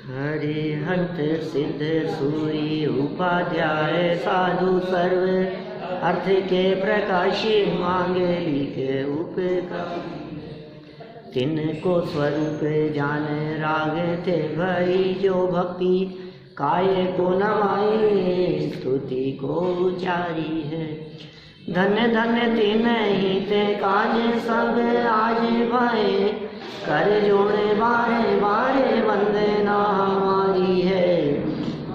हरिहंत सिद्ध सूरी उपाध्याय साधु सर्व अर्थ के प्रकाशी मांगे लिखे उपकार। तिनको स्वरूप जान राग थे भई जो भक्ति काय को नवाई स्तुति को उचारी है। धन्य धन्य तिन ही ते काज सब आज भय कर जोड़े बारे बारे वंदना हमारी है।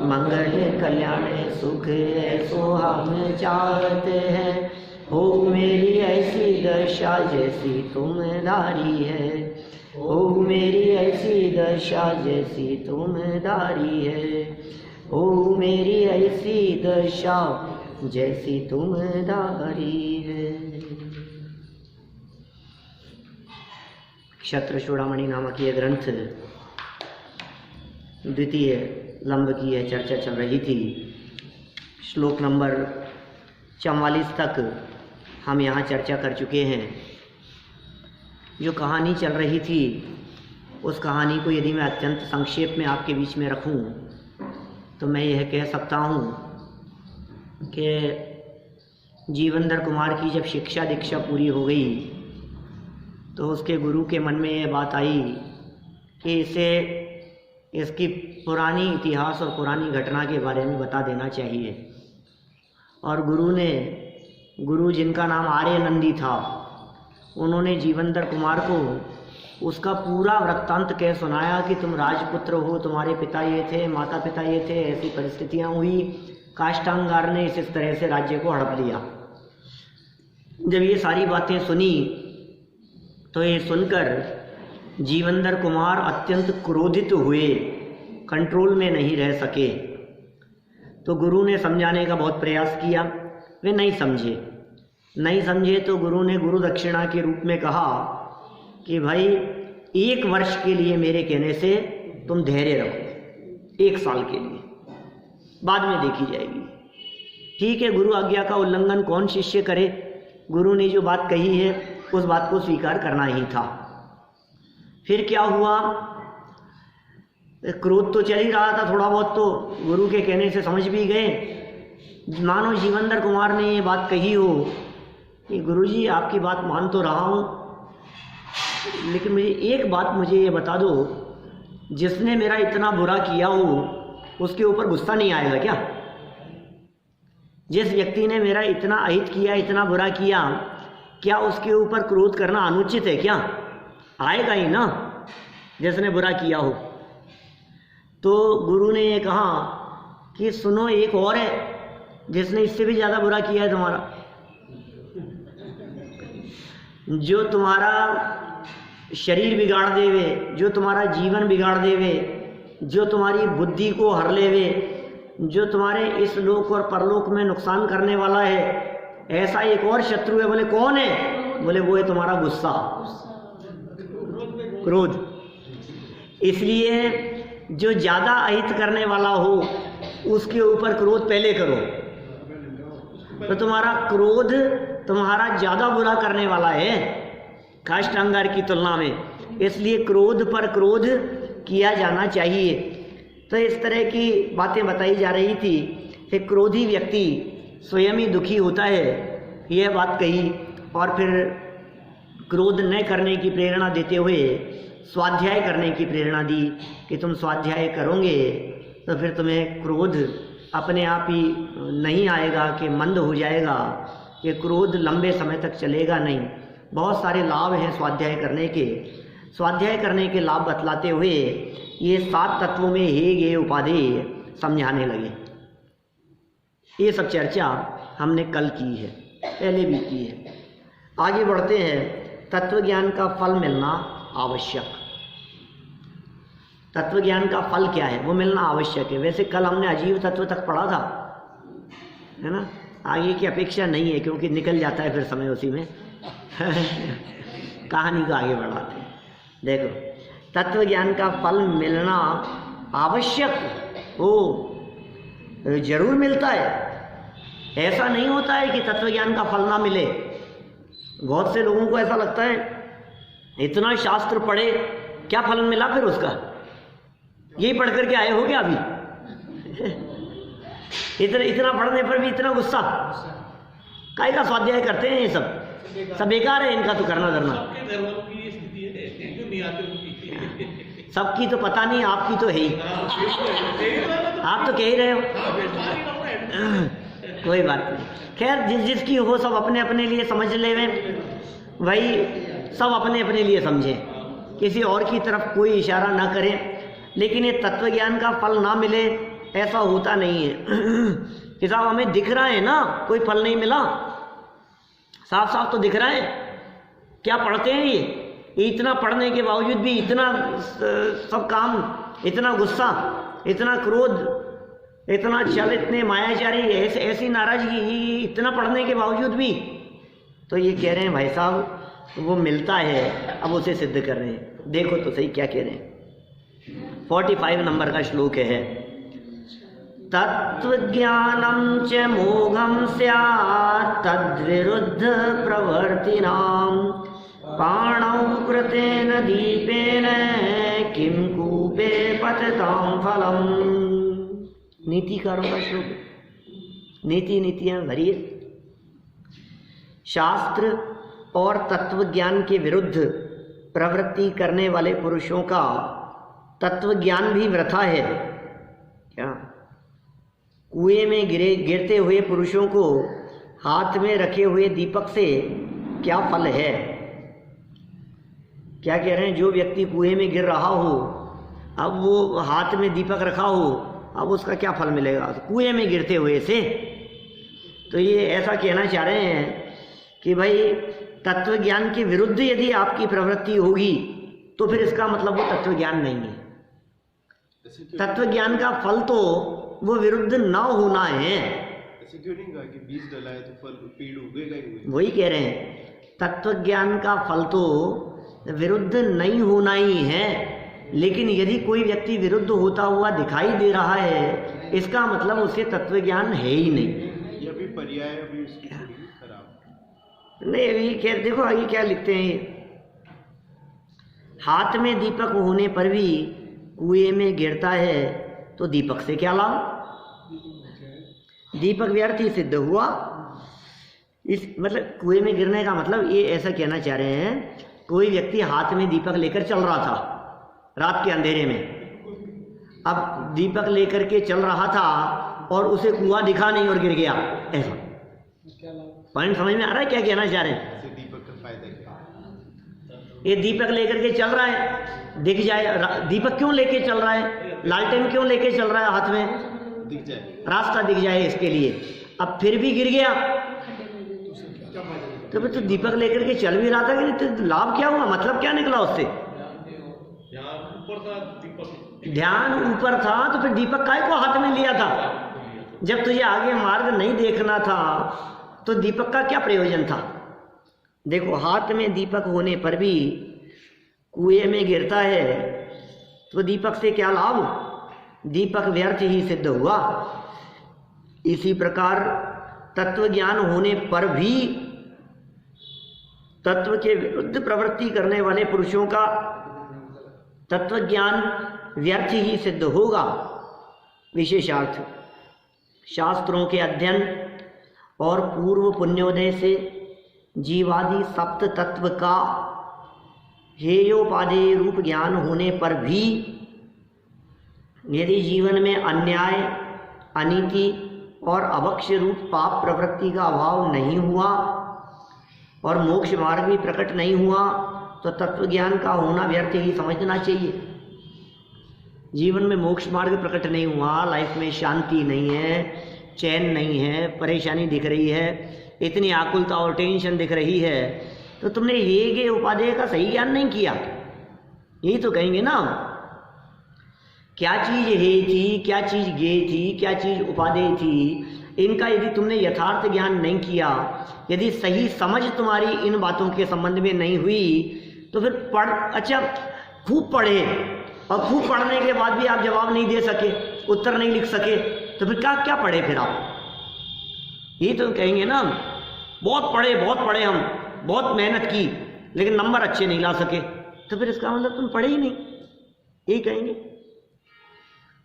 मंगल कल्याण सुख ऐसो हम चाहते हैं हो मेरी ऐसी दशा जैसी तुम धारी है। हो मेरी ऐसी दशा जैसी तुम धारी है। हो मेरी ऐसी दशा जैसी तुम धारी है। क्षत्र चूड़ामणि नामक ये ग्रंथ द्वितीय लंब की है चर्चा चल रही थी। श्लोक नंबर 44 तक हम यहाँ चर्चा कर चुके हैं। जो कहानी चल रही थी उस कहानी को यदि मैं अत्यंत संक्षेप में आपके बीच में रखूं तो मैं यह कह सकता हूँ कि जीवनधर कुमार की जब शिक्षा दीक्षा पूरी हो गई तो उसके गुरु के मन में यह बात आई कि इसे इसकी पुरानी इतिहास और पुरानी घटना के बारे में बता देना चाहिए। और गुरु जिनका नाम आर्यनंदी था, उन्होंने जीवनधर कुमार को उसका पूरा वृत्तांत कह सुनाया कि तुम राजपुत्र हो, तुम्हारे पिता ये थे, माता पिता ये थे, ऐसी परिस्थितियां हुई, काष्टांगार ने इस तरह से राज्य को हड़प लिया। जब ये सारी बातें सुनी तो ये सुनकर जीवनधर कुमार अत्यंत क्रोधित हुए, कंट्रोल में नहीं रह सके। तो गुरु ने समझाने का बहुत प्रयास किया, वे नहीं समझे तो गुरु ने गुरु दक्षिणा के रूप में कहा कि भाई 1 वर्ष के लिए मेरे कहने से तुम धैर्य रखो, 1 साल के लिए, बाद में देखी जाएगी। ठीक है, गुरु आज्ञा का उल्लंघन कौन शिष्य करे। गुरु ने जो बात कही है उस बात को स्वीकार करना ही था। फिर क्या हुआ, क्रोध तो चल ही रहा था थोड़ा बहुत, तो गुरु के कहने से समझ भी गए। मानो जीवनधर कुमार ने ये बात कही हो कि गुरुजी आपकी बात मान तो रहा हूँ, लेकिन मुझे एक बात मुझे ये बता दो, जिसने मेरा इतना बुरा किया हो उसके ऊपर गुस्सा नहीं आएगा क्या? जिस व्यक्ति ने मेरा इतना अहित किया, इतना बुरा किया, क्या उसके ऊपर क्रोध करना अनुचित है क्या? आएगा ही ना, जिसने बुरा किया हो। तो गुरु ने ये कहा कि सुनो, एक और है जिसने इससे भी ज़्यादा बुरा किया है तुम्हारा, जो तुम्हारा शरीर बिगाड़ देवे, जो तुम्हारा जीवन बिगाड़ देवे, जो तुम्हारी बुद्धि को हर लेवे, जो तुम्हारे इस लोक और परलोक में नुकसान करने वाला है। ऐसा एक और शत्रु है। बोले कौन है? बोले वो है तुम्हारा गुस्सा, क्रोध। इसलिए जो ज़्यादा अहित करने वाला हो उसके ऊपर क्रोध पहले करो। तो तुम्हारा क्रोध तुम्हारा ज़्यादा बुरा करने वाला है काष्टांगार की तुलना में, इसलिए क्रोध पर क्रोध किया जाना चाहिए। तो इस तरह की बातें बताई जा रही थी कि क्रोधी व्यक्ति स्वयं ही दुखी होता है, यह बात कही। और फिर क्रोध न करने की प्रेरणा देते हुए स्वाध्याय करने की प्रेरणा दी कि तुम स्वाध्याय करोगे तो फिर तुम्हें क्रोध अपने आप ही नहीं आएगा, कि मंद हो जाएगा, कि क्रोध लंबे समय तक चलेगा नहीं। बहुत सारे लाभ हैं स्वाध्याय करने के। स्वाध्याय करने के लाभ बतलाते हुए ये 7 तत्वों में हे उपाधि समझाने लगे। ये सब चर्चा हमने कल की है, पहले भी की है। आगे बढ़ते हैं। तत्व ज्ञान का फल मिलना आवश्यक। तत्व ज्ञान का फल क्या है? वो मिलना आवश्यक है। वैसे कल हमने अजीव तत्व तक पढ़ा था, है ना। आगे की अपेक्षा नहीं है क्योंकि निकल जाता है फिर समय उसी में। कहानी को आगे बढ़ाते हैं। देखो, तत्व ज्ञान का फल मिलना आवश्यक हो, जरूर मिलता है। ऐसा नहीं होता है कि तत्व ज्ञान का फल ना मिले। बहुत से लोगों को ऐसा लगता है इतना शास्त्र पढ़े क्या फल मिला फिर उसका, यही पढ़ करके आए हो क्या अभी? इतना पढ़ने पर भी इतना गुस्सा, काय का स्वाध्याय करते हैं ये सब बेकार है, इनका तो करना धरना। सबकी तो पता नहीं, आपकी तो है ही, आप तो कह ही रहे हो। कोई बात नहीं, खैर जिसकी हो सब अपने अपने लिए समझ ले भाई, सब अपने अपने लिए समझें, किसी और की तरफ कोई इशारा ना करें। लेकिन ये तत्व ज्ञान का फल ना मिले ऐसा होता नहीं है कि साहब हमें दिख रहा है ना कोई फल नहीं मिला, साफ साफ तो दिख रहा है। क्या पढ़ते हैं ये इतना पढ़ने के बावजूद भी इतना सब काम, इतना गुस्सा, इतना क्रोध, इतना छल, इतने मायाचारी, ऐसी नाराजगी, इतना पढ़ने के बावजूद भी। तो ये कह रहे हैं भाई साहब वो मिलता है, अब उसे सिद्ध कर रहे हैं। देखो तो सही क्या कह रहे हैं। 45 नंबर का श्लोक है, तत्वज्ञानं च मोघं स्यात् तद्विरुद्ध प्रवर्तिनां पाणौ कृतेन दीपेन किं कूपे पततां फलम्। नीतिकारों का श्लोक, नीतियां भरी है। शास्त्र और तत्व ज्ञान के विरुद्ध प्रवृत्ति करने वाले पुरुषों का तत्व ज्ञान भी वृथा है। क्या कुएं में गिरते हुए पुरुषों को हाथ में रखे हुए दीपक से क्या फल है? क्या कह रहे हैं? जो व्यक्ति कुएं में गिर रहा हो, अब वो हाथ में दीपक रखा हो, अब उसका क्या फल मिलेगा कुएं में गिरते हुए से? तो ये ऐसा कहना चाह रहे हैं कि भाई तत्व ज्ञान के विरुद्ध यदि आपकी प्रवृत्ति होगी तो फिर इसका मतलब वो तत्व ज्ञान नहीं है। तत्व ज्ञान का फल तो वो विरुद्ध ना होना है। ऐसे क्यों नहीं कहा कि बीज डला है तो फल पेड़ उगेगा ही? वही कह रहे हैं, तत्व ज्ञान का फल तो विरुद्ध नहीं होना ही है, लेकिन यदि कोई व्यक्ति विरुद्ध होता हुआ दिखाई दे रहा है इसका मतलब उसे तत्व ज्ञान है ही नहीं। ये भी पर्याय अभी उसकी खराब नहीं। अभी क्या देखो आगे क्या लिखते हैं, हाथ में दीपक होने पर भी कुएं में गिरता है तो दीपक से क्या लाभ? दीपक व्यर्थ ही सिद्ध हुआ। इस मतलब कुएं में गिरने का मतलब ये ऐसा कहना चाह रहे हैं, कोई व्यक्ति हाथ में दीपक लेकर चल रहा था रात के अंधेरे में, अब दीपक लेकर के चल रहा था और उसे कुआं दिखा नहीं और गिर गया, ऐसा पॉइंट समझ में आ रहा है क्या कहना चाह रहे हैं? दीपक का फायदा क्या? ये दीपक लेकर के चल रहा है, दिख जाए। दीपक क्यों लेके चल रहा है? लालटेन क्यों लेके चल रहा है हाथ में? दिख जाए, रास्ता दिख जाए इसके लिए। अब फिर भी गिर गया तो फिर तो दीपक लेकर के चल भी रहा था कि नहीं, तो लाभ क्या हुआ? मतलब क्या निकला उससे? ध्यान ऊपर था तो फिर दीपक काय को हाथ में लिया था? जब तुझे आगे मार्ग नहीं देखना था तो दीपक का क्या प्रयोजन था? देखो हाथ में दीपक होने पर भी कुएं में गिरता है तो दीपक से क्या लाभ? दीपक व्यर्थ ही सिद्ध हुआ। इसी प्रकार तत्व ज्ञान होने पर भी तत्व के विरुद्ध प्रवृत्ति करने वाले पुरुषों का तत्व ज्ञान व्यर्थ ही सिद्ध होगा। विशेषार्थ शास्त्रों के अध्ययन और पूर्व पुण्योदय से जीवादि सप्त तत्व का हेयोपादेय रूप ज्ञान होने पर भी यदि जीवन में अन्याय, अनीति और अवक्ष्य रूप पाप प्रवृत्ति का अभाव नहीं हुआ और मोक्ष मार्ग भी प्रकट नहीं हुआ तो तत्व ज्ञान का होना व्यर्थ ही समझना चाहिए। जीवन में मोक्ष मार्ग प्रकट नहीं हुआ, लाइफ में शांति नहीं है, चैन नहीं है, परेशानी दिख रही है, इतनी आकुलता और टेंशन दिख रही है, तो तुमने हेय उपादेय का सही ज्ञान नहीं किया। यही तो कहेंगे ना, क्या चीज हे थी, क्या चीज गे थी, क्या चीज उपादेय थी, इनका यदि तुमने यथार्थ ज्ञान नहीं किया, यदि सही समझ तुम्हारी इन बातों के संबंध में नहीं हुई तो फिर अच्छा खूब पढ़े और खूब पढ़ने के बाद भी आप जवाब नहीं दे सके, उत्तर नहीं लिख सके, तो फिर क्या क्या पढ़े फिर आप? यही तो कहेंगे ना, बहुत पढ़े हम, बहुत मेहनत की लेकिन नंबर अच्छे नहीं ला सके, तो फिर इसका मतलब तुम पढ़े ही नहीं, यही कहेंगे।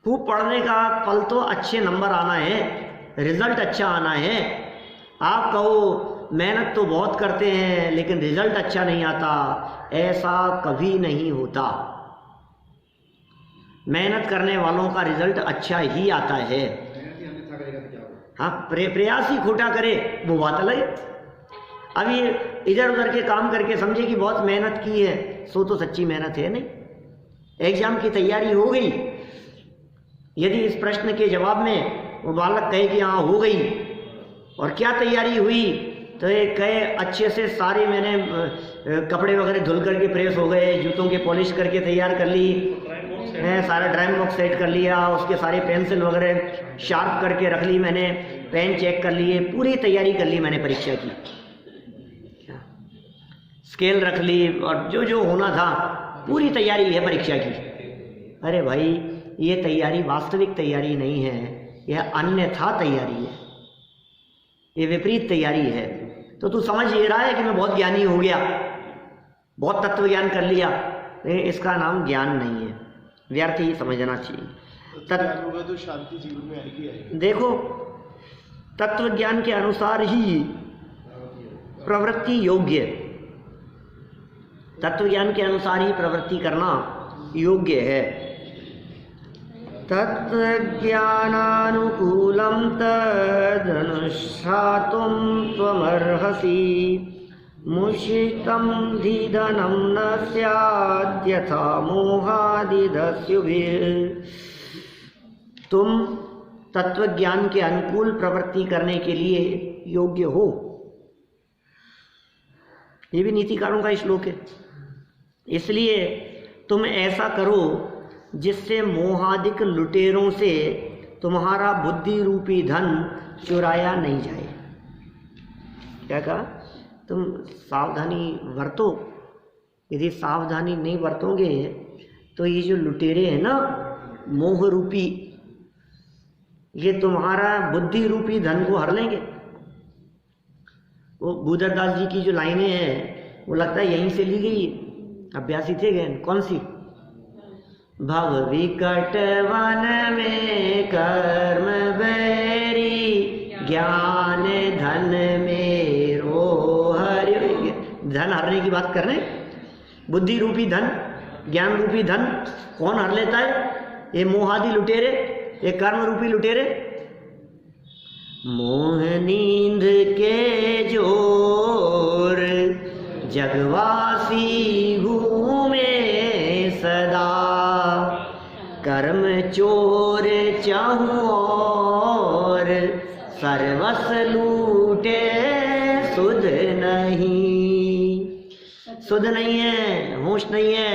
खूब पढ़ने का फल तो अच्छे नंबर आना है, रिजल्ट अच्छा आना है। आप कहो मेहनत तो बहुत करते हैं लेकिन रिजल्ट अच्छा नहीं आता, ऐसा कभी नहीं होता। मेहनत करने वालों का रिजल्ट अच्छा ही आता है। हाँ, प्रयास ही खोटा करे वो बात अलग है। अभी इधर उधर के काम करके समझे कि बहुत मेहनत की है, सो तो सच्ची मेहनत है नहीं। एग्जाम की तैयारी हो गई, यदि इस प्रश्न के जवाब में वो बालक कहे कि हाँ हो गई, और क्या तैयारी हुई, तो ये कहे अच्छे से सारे मैंने कपड़े वगैरह धुल करके प्रेस हो गए, जूतों के पॉलिश करके तैयार कर ली, सारा ड्राइंग बॉक्स सेट कर लिया, उसके सारे पेंसिल वगैरह शार्प करके रख ली मैंने, पेन चेक कर लिए, पूरी तैयारी कर ली मैंने परीक्षा की, स्केल रख ली और जो जो होना था पूरी तैयारी है परीक्षा की। अरे भाई, ये तैयारी वास्तविक तैयारी नहीं है, यह अन्यथा तैयारी है, ये विपरीत तैयारी है। तो तू समझ ये रहा है कि मैं बहुत ज्ञानी हो गया, बहुत तत्व ज्ञान कर लिया, इसका नाम ज्ञान नहीं है, व्यर्थ ही समझना चाहिए। ज्ञान होगा तो शांति जीवन में आएगी। देखो, तत्व ज्ञान के अनुसार ही प्रवृत्ति योग्य, तत्व ज्ञान के अनुसार ही प्रवृत्ति करना योग्य है। तत्व ज्ञानानुकूलम तदनुष्ठातुं त्वमर्हसि, मुषितं धीधनं न स्याद्यथा मोहादिदस्युभिः। तुम तत्व ज्ञान के अनुकूल प्रवृत्ति करने के लिए योग्य हो। ये भी नीतिकारों का श्लोक है। इसलिए तुम ऐसा करो जिससे मोहादिक लुटेरों से तुम्हारा बुद्धि रूपी धन चुराया नहीं जाए। क्या कहा? तुम सावधानी बरतो। यदि सावधानी नहीं बरतोगे तो ये जो लुटेरे हैं ना, मोह रूपी, ये तुम्हारा बुद्धि रूपी धन को हर लेंगे। वो भूधरदास जी की जो लाइनें हैं वो लगता है यहीं से ली गई है, अभ्यासी थे गए। कौन सी? भव विकट वन में कर्म बैरी, ज्ञान धन मेरो हरि। धन हरने की बात कर रहे हैं। बुद्धि रूपी धन, ज्ञान रूपी धन कौन हर लेता है? ये मोहादि लुटेरे, ये कर्म रूपी लुटेरे। मोह नींद के जोर जगवासी घूमे सदा, कर्म चोर चाहूं और सर्वस लूटे सुध नहीं। सुध नहीं है, होश नहीं है,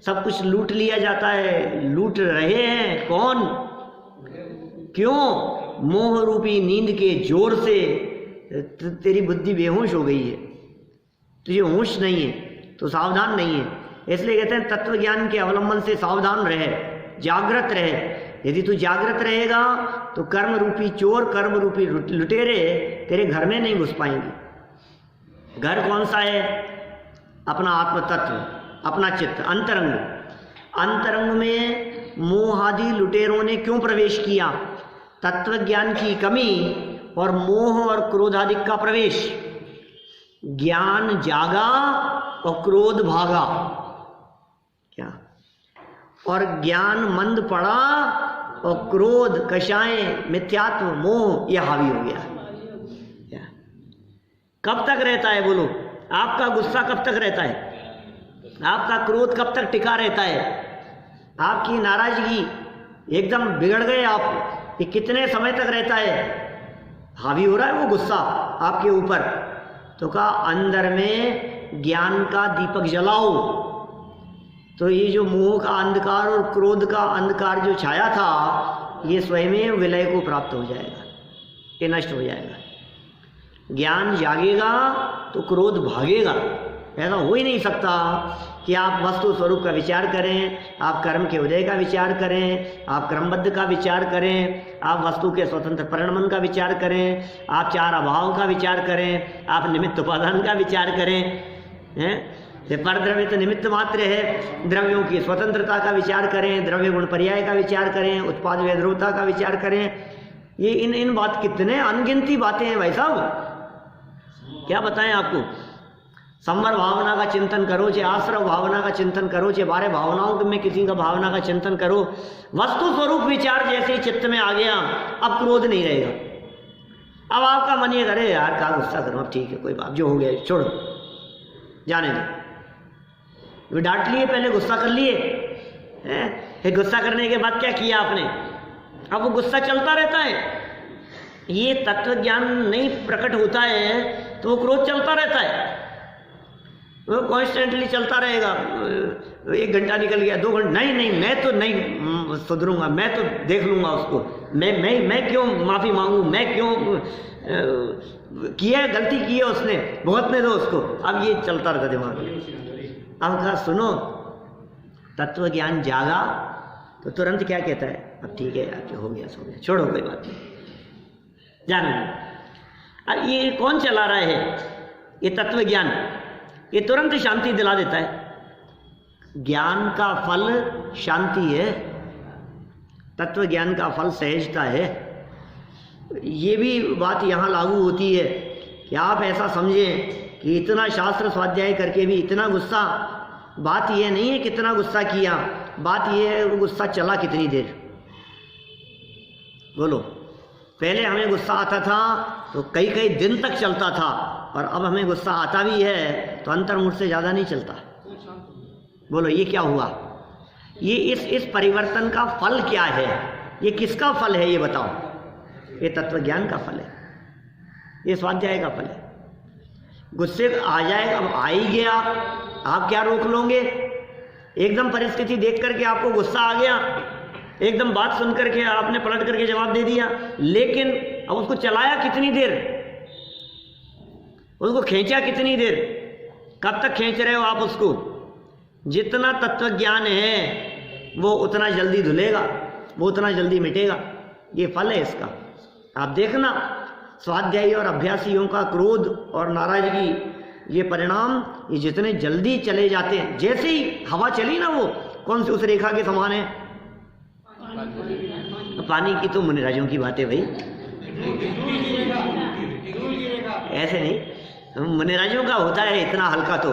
सब कुछ लूट लिया जाता है। लूट रहे हैं कौन? क्यों? मोह रूपी नींद के जोर से तेरी बुद्धि बेहोश हो गई है, तुझे होश नहीं है, तो सावधान नहीं है। इसलिए कहते हैं तत्व ज्ञान के अवलंबन से सावधान रहे, जागृत रहे। यदि तू जागृत रहेगा तो कर्म रूपी चोर, कर्म रूपी लुटेरे तेरे घर में नहीं घुस पाएंगे। घर कौन सा है? अपना आत्म तत्व, अपना चित्त, अंतरंग। अंतरंग में मोहादि लुटेरों ने क्यों प्रवेश किया? तत्व ज्ञान की कमी और मोह और क्रोधादि का प्रवेश। ज्ञान जागा और क्रोध भागा। क्या? और ज्ञान मंद पड़ा और क्रोध, कषाय, मिथ्यात्व, मोह यह हावी हो गया। क्या? कब तक रहता है? बोलो, आपका गुस्सा कब तक रहता है? आपका क्रोध कब तक टिका रहता है? आपकी नाराजगी, एकदम बिगड़ गए आप, ये कितने समय तक रहता है? हावी हो रहा है वो गुस्सा आपके ऊपर। तो कहा अंदर में ज्ञान का दीपक जलाओ, तो ये जो मोह का अंधकार और क्रोध का अंधकार जो छाया था, ये स्वयं विलय को प्राप्त हो जाएगा, ये नष्ट हो जाएगा। ज्ञान जागेगा तो क्रोध भागेगा। ऐसा हो ही नहीं सकता कि आप वस्तु स्वरूप का विचार करें, आप कर्म के उदय का विचार करें, आप क्रमबद्ध का विचार करें, आप वस्तु के स्वतंत्र परिणमन का विचार करें, आप चार अभाव का विचार करें, आप निमित्त उपादान का विचार करें, हैं? ये परद्रव्य तो निमित्त मात्र है। द्रव्यों की स्वतंत्रता का विचार करें, द्रव्य गुण पर्याय का विचार करें, उत्पाद वैद्रुवता का विचार करें। ये इन बात कितने अनगिनती बातें हैं भाई साहब, क्या बताएं आपको। संवर भावना का चिंतन करो, चाहे आश्रव भावना का चिंतन करो, चाहे 12 भावनाओं में किसी का भावना का चिंतन करो, वस्तु स्वरूप विचार जैसे ही चित्त में आ गया, अब क्रोध नहीं रहेगा। अब आपका मन ये करे यार क्या गुस्सा करूं, अब ठीक है कोई बात, जो हो गया छोड़ो, जाने दो। वे डांट लिए, पहले गुस्सा कर लिए, फिर गुस्सा करने के बाद क्या किया आपने, अब वो गुस्सा चलता रहता है। ये तत्व ज्ञान नहीं प्रकट होता है तो वो क्रोध चलता रहता है, वो कॉन्स्टेंटली चलता रहेगा। 1 घंटा निकल गया, 2 घंटे, नहीं मैं तो नहीं सुधरूंगा, मैं तो देख लूंगा उसको, मैं क्यों माफी मांगू, मैं क्यों किया, गलती की है उसने, भुगतने दो उसको। अब ये चलता रहता दिमाग में। अब कहा सुनो, तत्व ज्ञान जागा तो तुरंत क्या कहता है, अब ठीक है यार, हो गया सो गया, छोड़ो कोई बात नहीं, जाने दो। अब ये कौन चला रहा है, ये तत्व ज्ञान, ये तुरंत शांति दिला देता है। ज्ञान का फल शांति है, तत्व ज्ञान का फल सहजता है। ये भी बात यहाँ लागू होती है कि आप ऐसा समझें कि इतना शास्त्र स्वाध्याय करके भी इतना गुस्सा, बात यह नहीं है कितना गुस्सा किया, बात यह है वो गुस्सा चला कितनी देर। बोलो, पहले हमें गुस्सा आता था तो कई कई दिन तक चलता था, और अब हमें गुस्सा आता भी है तो अंतर्मुख से ज़्यादा नहीं चलता। बोलो ये क्या हुआ, ये इस परिवर्तन का फल क्या है, ये किसका फल है ये बताओ। ये तत्व ज्ञान का फल है, ये स्वाध्याय का फल है। गुस्से आ जाए, अब आ ही गया, आप क्या रोक लोगे। एकदम परिस्थिति देख करके आपको गुस्सा आ गया, एकदम बात सुन करके आपने पलट करके जवाब दे दिया, लेकिन अब उसको चलाया कितनी देर, उसको खींचा कितनी देर, कब तक खींच रहे हो आप उसको। जितना तत्व ज्ञान है वो उतना जल्दी धुलेगा, वो उतना जल्दी मिटेगा, ये फल है इसका। आप देखना, स्वाध्यायी और अभ्यासियों का क्रोध और नाराजगी, ये परिणाम ये जितने जल्दी चले जाते हैं, जैसे ही हवा चली ना, वो कौन सी उस रेखा के समान है, पानी की तो मुनिराजों की बात है भाई, ऐसे नहीं, मुनिराजों का होता है इतना हल्का। तो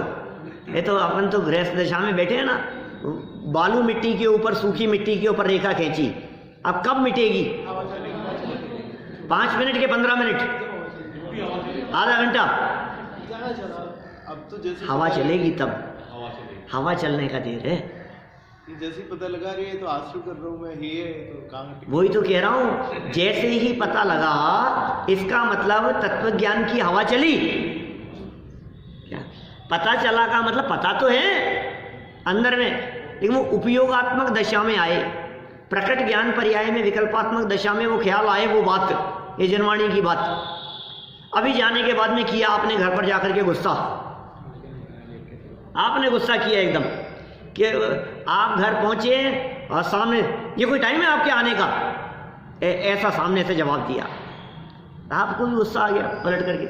ये तो अपन तो गृहस्थ दशा में बैठे हैं ना, बालू मिट्टी के ऊपर, सूखी मिट्टी के ऊपर रेखा खींची, अब कब मिटेगी, 5 मिनट के 15 मिनट, आधा घंटा, अब तो जैसे हवा चलेगी तब, हवा चलने का देर है। जैसे पता लगा रही है तो आंसू कर रहा हूँ मैं, ये तो काम, वही तो कह रहा हूं, जैसे ही पता लगा, इसका मतलब तत्व ज्ञान की हवा चली। क्या पता चला का मतलब, पता तो है अंदर में, लेकिन वो उपयोगात्मक दशा में आए, प्रकट ज्ञान पर्याय में विकल्पात्मक दशा में वो ख्याल आए, वो बात, ये जनवाणी की बात। अभी जाने के बाद में किया आपने घर पर जाकर के गुस्सा, आपने गुस्सा किया एकदम कि आप घर पहुंचे और सामने, ये कोई टाइम है आपके आने का, ऐसा सामने से जवाब दिया, आपको भी गुस्सा आ गया पलट करके,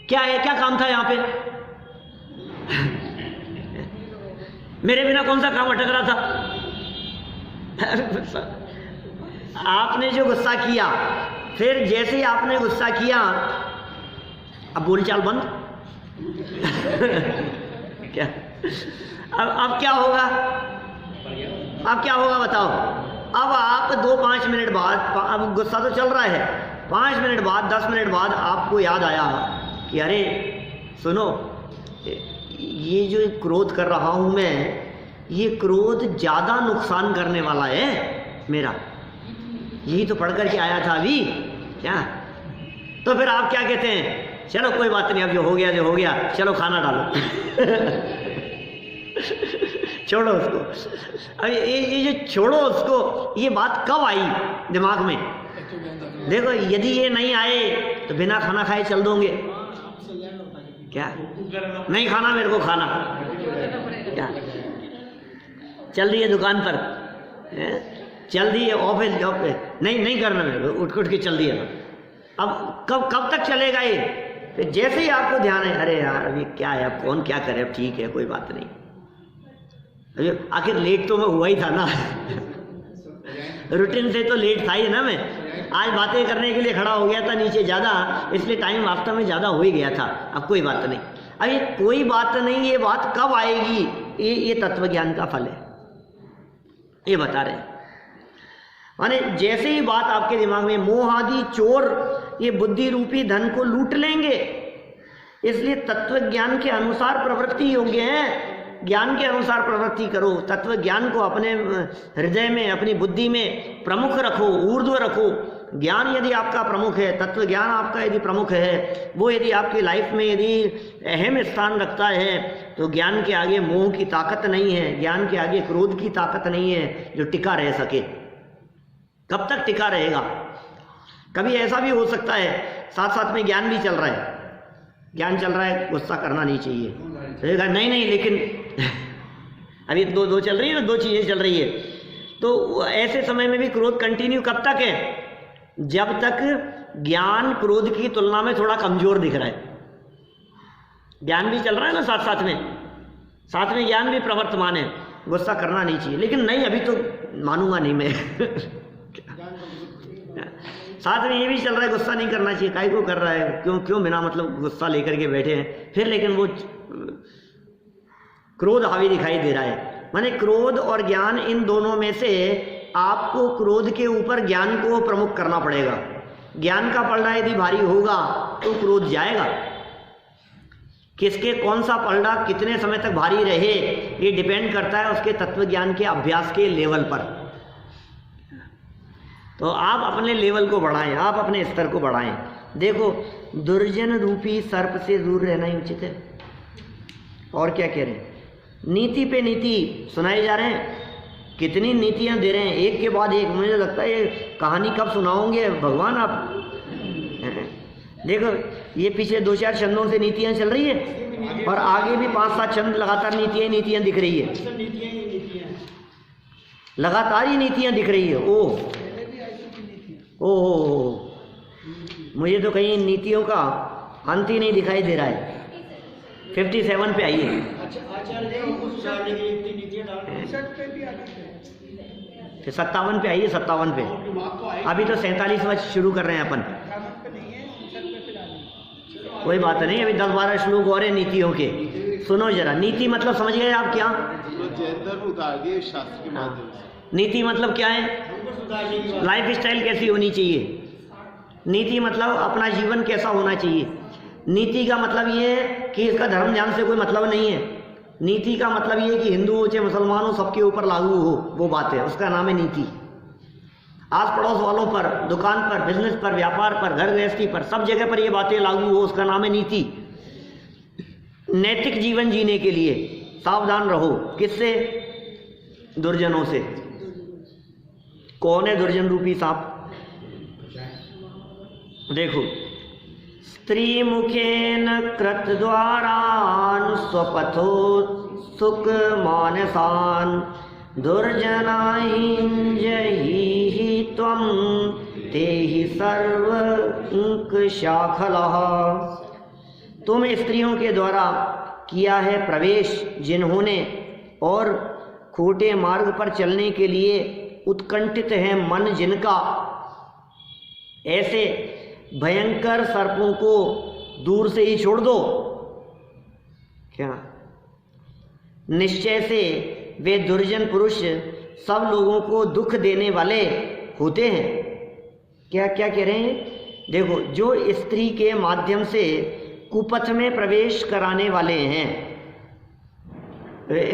क्या है, क्या काम था यहाँ पे मेरे बिना कौन सा काम अटक रहा था आपने जो गुस्सा किया, फिर जैसे ही आपने गुस्सा किया, अब बोलचाल बंद क्या, अब क्या होगा, अब क्या होगा बताओ। अब आप 2-5 मिनट बाद, अब गुस्सा तो चल रहा है, 5 मिनट बाद, 10 मिनट बाद आपको याद आया कि अरे सुनो, ये जो क्रोध कर रहा हूं मैं, ये क्रोध ज्यादा नुकसान करने वाला है मेरा, यही तो पढ़ करके आया था अभी क्या। तो फिर आप क्या कहते हैं, चलो कोई बात नहीं, अब जो हो गया जो हो गया, चलो खाना डालो छोड़ो उसको। अब ये जो छोड़ो उसको, ये बात कब आई दिमाग में, देखो यदि ये नहीं आए तो बिना खाना खाए चल दोगे क्या, नहीं खाना मेरे को खाना क्या, चल रही है दुकान पर, चल दी है ऑफिस जॉब पे, नहीं करना मेरे को, उठ के चल दिया। अब कब तक चलेगा ये, फिर जैसे ही आपको ध्यान है, अरे यार अभी क्या है, अब कौन क्या करे, अब ठीक है कोई बात नहीं, अभी आखिर लेट तो मैं हुआ ही था ना रूटीन से तो लेट था ही ना, मैं आज बातें करने के लिए खड़ा हो गया था नीचे ज़्यादा, इसलिए टाइम वास्तव में ज़्यादा हो ही गया था। अब कोई बात नहीं, अब ये कोई बात नहीं, ये बात कब आएगी, ये तत्व ज्ञान का फल है, ये बता रहे हैं। माने जैसे ही बात आपके दिमाग में, मोह आदि चोर ये बुद्धि रूपी धन को लूट लेंगे, इसलिए तत्व ज्ञान के अनुसार प्रवृत्ति योग्य है। ज्ञान के अनुसार प्रवृत्ति करो, तत्व ज्ञान को अपने हृदय में, अपनी बुद्धि में प्रमुख रखो, ऊर्ध्व रखो। ज्ञान यदि आपका प्रमुख है, तत्व ज्ञान आपका यदि प्रमुख है, वो यदि आपकी लाइफ में यदि अहम स्थान रखता है, तो ज्ञान के आगे मोह की ताकत नहीं है, ज्ञान के आगे क्रोध की ताकत नहीं है जो टिका रह सके। कब तक टिका रहेगा? कभी ऐसा भी हो सकता है साथ साथ में ज्ञान भी चल रहा है, ज्ञान चल रहा है, गुस्सा करना नहीं चाहिए, तो नहीं लेकिन अभी दो चल रही है ना, दो चीज़ें चल रही है, तो ऐसे समय में भी क्रोध कंटिन्यू कब तक है? जब तक ज्ञान क्रोध की तुलना में थोड़ा कमजोर दिख रहा है। ज्ञान भी चल रहा है ना साथ में ज्ञान भी प्रवर्तमान है, गुस्सा करना नहीं चाहिए, लेकिन नहीं अभी तो मानूंगा नहीं मैं साथ में ये भी चल रहा है, गुस्सा नहीं करना चाहिए, काहे को कर रहा है, क्यों बिना मतलब गुस्सा लेकर के बैठे हैं, फिर लेकिन वो क्रोध हावी दिखाई दे रहा है। माने क्रोध और ज्ञान, इन दोनों में से आपको क्रोध के ऊपर ज्ञान को प्रमुख करना पड़ेगा। ज्ञान का पलड़ा यदि भारी होगा तो क्रोध जाएगा। किसके कौन सा पलड़ा कितने समय तक भारी रहे, ये डिपेंड करता है उसके तत्व ज्ञान के अभ्यास के लेवल पर। तो आप अपने लेवल को बढ़ाएं, आप अपने स्तर को बढ़ाएं। देखो, दुर्जन रूपी सर्प से दूर रहना ही उचित है। और क्या कह रहे हैं? नीति पे नीति सुनाए जा रहे हैं, कितनी नीतियां दे रहे हैं, एक के बाद एक। मुझे लगता है ये कहानी कब सुनाओगे भगवान आप। देखो, ये पीछे 2-4 छंदों से नीतियां चल रही है, और आगे भी 5-7 छंद लगातार नीतियां दिख रही है, लगातार ही नीतियां दिख रही है। ओह, मुझे तो कहीं नीतियों का अंत ही नहीं दिखाई दे रहा है। 57 पे आइए। 57 पे आइए, 57 पे। अभी तो 47 वर्ष शुरू कर रहे हैं अपन। कोई बात नहीं, अभी 10-12 श्लोक और है नीतियों के। सुनो जरा, नीति मतलब समझ गए आप क्या? शास्त्र के माध्यम से नीति मतलब क्या है? लाइफ स्टाइल कैसी होनी चाहिए, नीति मतलब अपना जीवन कैसा होना चाहिए। नीति का मतलब ये है कि इसका धर्म ध्यान से कोई मतलब नहीं है। नीति का मतलब ये है कि हिंदू हो चाहे मुसलमान हो, सबके ऊपर लागू हो, वो बात है, उसका नाम है नीति। आस पड़ोस वालों पर, दुकान पर, बिजनेस पर, व्यापार पर, घर गृहस्थी पर, सब जगह पर ये बातें लागू हो, उसका नाम है नीति। नैतिक जीवन जीने के लिए सावधान रहो। किससे? दुर्जनों से। कौन है दुर्जन रूपी सांप? देखो, स्त्री मुखेन कृत द्वारान स्वपथो सुख मानसान दुर्जनाहिं जहि त्वं तेहि सर्व शाखलः। तुम स्त्रियों के द्वारा किया है प्रवेश जिन्होंने, और खोटे मार्ग पर चलने के लिए उत्कंठित है मन जिनका, ऐसे भयंकर सर्पों को दूर से ही छोड़ दो। क्या? निश्चय से वे दुर्जन पुरुष सब लोगों को दुख देने वाले होते हैं। क्या क्या कह रहे हैं? देखो, जो स्त्री के माध्यम से कुपथ में प्रवेश कराने वाले हैं,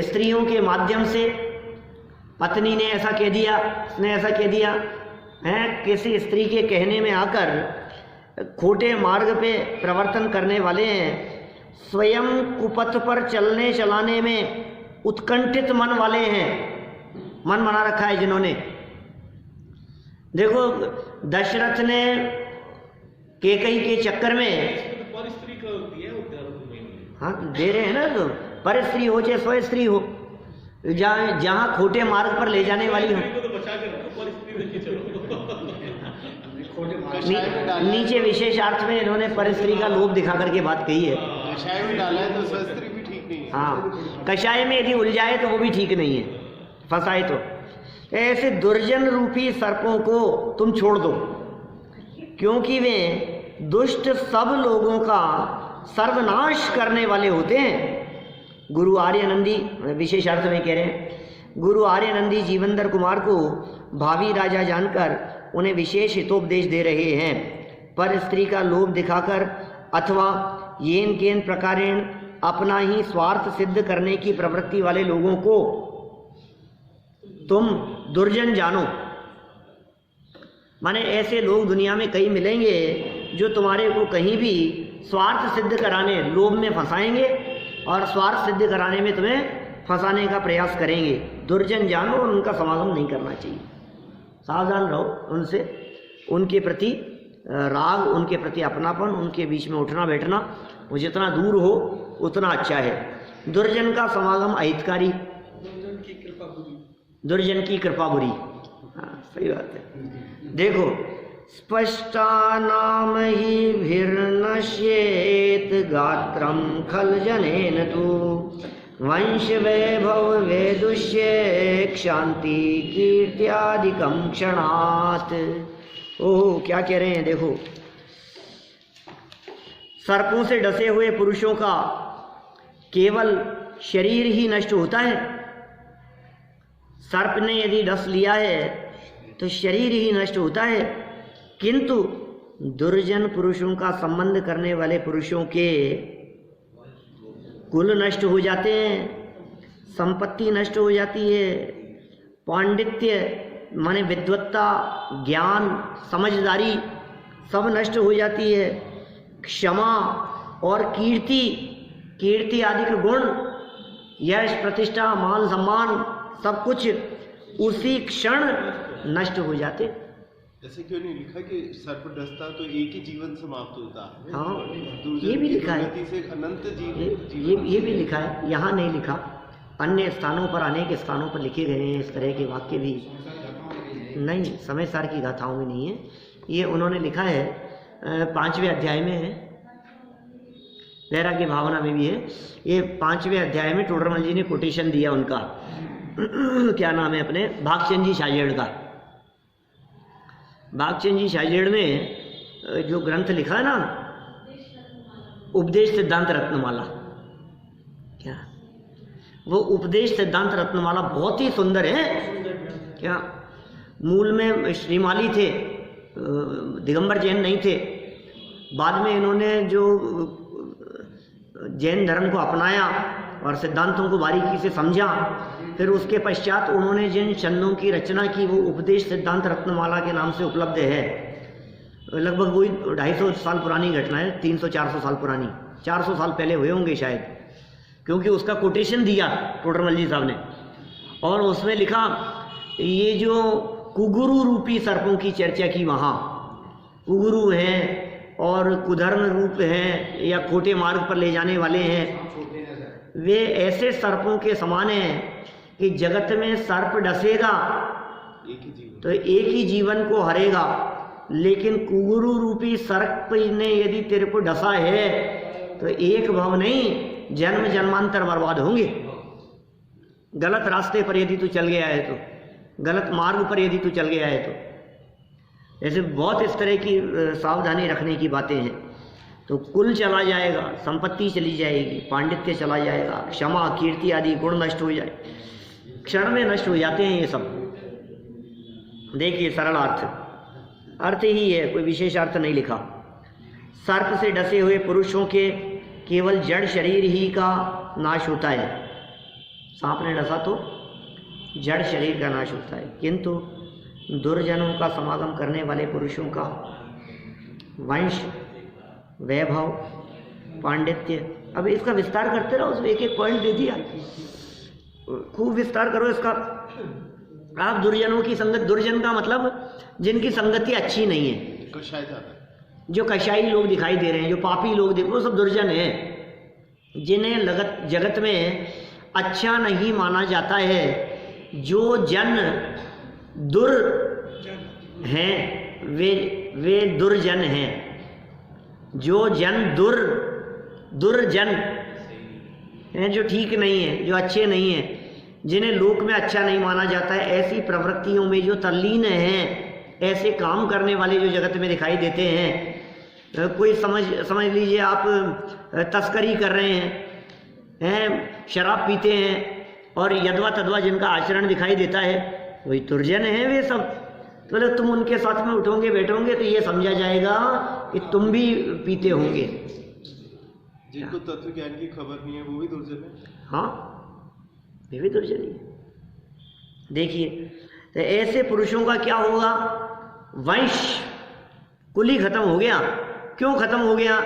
स्त्रियों के माध्यम से, पत्नी ने ऐसा कह दिया, उसने ऐसा कह दिया है, किसी स्त्री के कहने में आकर खोटे मार्ग पे प्रवर्तन करने वाले हैं। स्वयं कुपथ पर चलने चलाने में उत्कंठित मन वाले हैं, मन बना रखा है जिन्होंने। देखो, दशरथ ने कैकेयी के चक्कर में, हाँ दे रहे हैं ना, तो पर स्त्री हो चाहे स्व स्त्री हो, जहाँ खोटे मार्ग पर ले जाने वाली हो। कषाय में डाला नीचे विशेषार्थ में इन्होंने परस्त्री का लोभ दिखा करके बात कही है। कषाय में डाला है तो शस्त्री भी ठीक नहीं है। हाँ, कषाय में यदि उलझाए तो वो भी ठीक नहीं है, फंसाए तो। ऐसे दुर्जन रूपी सर्पों को तुम छोड़ दो, क्योंकि वे दुष्ट सब लोगों का सर्वनाश करने वाले होते हैं। गुरु आर्यनंदी, विशेषार्थ में कह रहे हैं, गुरु आर्यनंदी जीवनधर कुमार को भावी राजा जानकर उन्हें विशेष हितोपदेश दे रहे हैं। पर स्त्री का लोभ दिखाकर अथवा येन केन प्रकारेण अपना ही स्वार्थ सिद्ध करने की प्रवृत्ति वाले लोगों को तुम दुर्जन जानो। माने ऐसे लोग दुनिया में कई मिलेंगे जो तुम्हारे को कहीं भी स्वार्थ सिद्ध कराने, लोभ में फंसाएंगे और स्वार्थ सिद्ध कराने में तुम्हें फंसाने का प्रयास करेंगे। दुर्जन जानो और उनका समागम नहीं करना चाहिए। सावधान रहो उनसे, उनके प्रति राग, उनके प्रति अपनापन, उनके बीच में उठना बैठना, वो जितना दूर हो उतना अच्छा है। दुर्जन का समागम अहितकारी, दुर्जन की कृपा बुरी। हाँ, सही बात है। देखो, स्पष्टा नाम ही भिर्नश्येत गात्रम खल जनेन तु वंश वैभव वेदुष्ये क्षांति कीर्त्यादिकम क्षणात्। ओह, क्या कह रहे हैं देखो, सर्पों से डसे हुए पुरुषों का केवल शरीर ही नष्ट होता है। सर्प ने यदि डस लिया है तो शरीर ही नष्ट होता है, किंतु दुर्जन पुरुषों का संबंध करने वाले पुरुषों के कुल नष्ट हो जाते हैं, संपत्ति नष्ट हो जाती है, पांडित्य माने विद्वत्ता, ज्ञान, समझदारी सब नष्ट हो जाती है। क्षमा और कीर्ति, कीर्ति आदि के गुण, यश, प्रतिष्ठा, मान, सम्मान सब कुछ उसी क्षण नष्ट हो जाते। ऐसे क्यों नहीं लिखा कि सर्प डसता तो एक ही जीवन समाप्त होता है? हाँ, ये भी लिखा है, से अनंत ये भी लिखा है, यहाँ नहीं लिखा। अन्य स्थानों पर, अनेक स्थानों पर लिखे गए हैं इस तरह के वाक्य भी। नहीं, समय सार की गाथाओं में नहीं है, ये उन्होंने लिखा है 5वें अध्याय में है, वैराग्य भावना में भी है। ये 5वें अध्याय में टोडरमल जी ने कोटेशन दिया उनका क्या नाम है अपने भागचंद जी शाहजेड़ का। भागचंद जी शाहजेड़ ने जो ग्रंथ लिखा है ना, उपदेश सिद्धांत रत्नमाला, क्या वो उपदेश सिद्धांत रत्नमाला बहुत ही सुंदर है। क्या मूल में श्रीमाली थे, दिगंबर जैन नहीं थे। बाद में इन्होंने जो जैन धर्म को अपनाया और सिद्धांतों को बारीकी से समझा, फिर उसके पश्चात उन्होंने जिन छंदों की रचना की वो उपदेश सिद्धांत रत्नमाला के नाम से उपलब्ध है। लगभग वही 250 साल पुरानी घटना है, 300-400 साल पुरानी, 400 साल पहले हुए होंगे शायद, क्योंकि उसका कोटेशन दिया टोडरमल जी साहब ने। और उसमें लिखा, ये जो कुगुरु रूपी सर्पों की चर्चा की, वहाँ कुगुरु हैं और कुधर्म रूप हैं या खोटे मार्ग पर ले जाने वाले हैं, वे ऐसे सर्पों के समान हैं कि जगत में सर्प डसेगा तो एक ही जीवन को हरेगा, लेकिन कुगुरु रूपी सर्प ने यदि तेरे को डसा है तो एक भव नहीं, जन्म जन्मांतर बर्बाद होंगे। गलत रास्ते पर यदि तू चल गया है तो, गलत मार्ग पर यदि तू चल गया है तो, ऐसे बहुत इस तरह की सावधानी रखने की बातें हैं। तो कुल चला जाएगा, संपत्ति चली जाएगी, पांडित्य चला जाएगा, क्षमा, कीर्ति आदि गुण नष्ट हो जाए, क्षण में नष्ट हो जाते हैं ये सब। देखिए सरल अर्थ ही है, कोई विशेष अर्थ नहीं लिखा। सर्प से डसे हुए पुरुषों के केवल जड़ शरीर ही का नाश होता है। सांप ने डसा तो जड़ शरीर का नाश होता है, किंतु दुर्जनों का समागम करने वाले पुरुषों का वंश, वैभव, पांडित्य। अब इसका विस्तार करते रहो, उसमें एक एक पॉइंट दे दिया, खूब विस्तार करो इसका। आप दुर्जनों की संगत, दुर्जन का मतलब जिनकी संगति अच्छी नहीं है, जो कषाई लोग दिखाई दे रहे हैं, जो पापी लोग दिख, वो सब दुर्जन है। जिन्हें जगत में अच्छा नहीं माना जाता है, जो जन हैं वे दुर्जन हैं। जो जन दुर्जन हैं, जो ठीक नहीं है, जो अच्छे नहीं हैं, जिन्हें लोक में अच्छा नहीं माना जाता है, ऐसी प्रवृत्तियों में जो तल्लीन हैं, ऐसे काम करने वाले जो जगत में दिखाई देते हैं। कोई समझ लीजिए आप तस्करी कर रहे हैं, शराब पीते हैं और यदवा तदवा जिनका आचरण दिखाई देता है, वही दुर्जन है वे सब। तो तुम उनके साथ में उठोगे बैठोगे तो ये समझा जाएगा कि तुम भी पीते होंगे। जिनको तत्व ज्ञान की खबर नहीं है वो भी दुर्जन है। हाँ, ये भी दुर्जन ही है। देखिए, तो ऐसे पुरुषों का क्या होगा? वंश कुल ही खत्म हो गया। क्यों खत्म हो गया?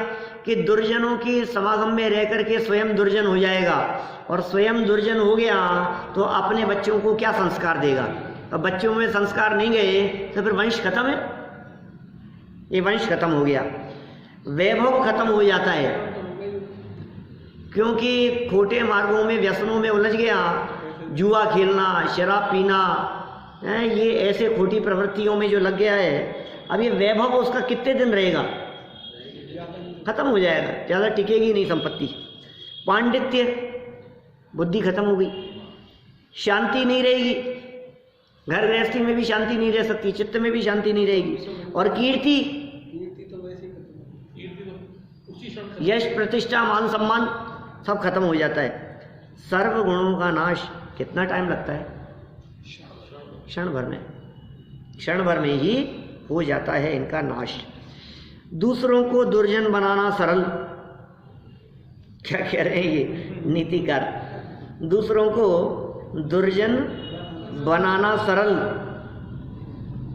कि दुर्जनों की समागम में रह करके स्वयं दुर्जन हो जाएगा, और स्वयं दुर्जन हो गया तो अपने बच्चों को क्या संस्कार देगा? अब बच्चों में संस्कार नहीं गए तो फिर वंश खत्म है। ये वंश खत्म हो गया, वैभव खत्म हो जाता है, क्योंकि खोटे मार्गों में व्यसनों में उलझ गया। जुआ खेलना, शराब पीना, ये ऐसे खोटी प्रवृत्तियों में जो लग गया है, अब ये वैभव उसका कितने दिन रहेगा? खत्म हो जाएगा, ज़्यादा टिकेगी नहीं संपत्ति। पांडित्य, बुद्धि खत्म हो गई, शांति नहीं रहेगी, घर गृहस्थी में भी शांति नहीं रह सकती, चित्त में भी शांति नहीं रहेगी। और कीर्ति तो वैसे यश, प्रतिष्ठा, मान सम्मान सब खत्म हो जाता है। सर्व गुणों का नाश कितना टाइम लगता है? क्षण भर में ही हो जाता है इनका नाश। दूसरों को दुर्जन बनाना सरल, क्या कह रहे हैं ये नीतिकार? दूसरों को दुर्जन बनाना सरल।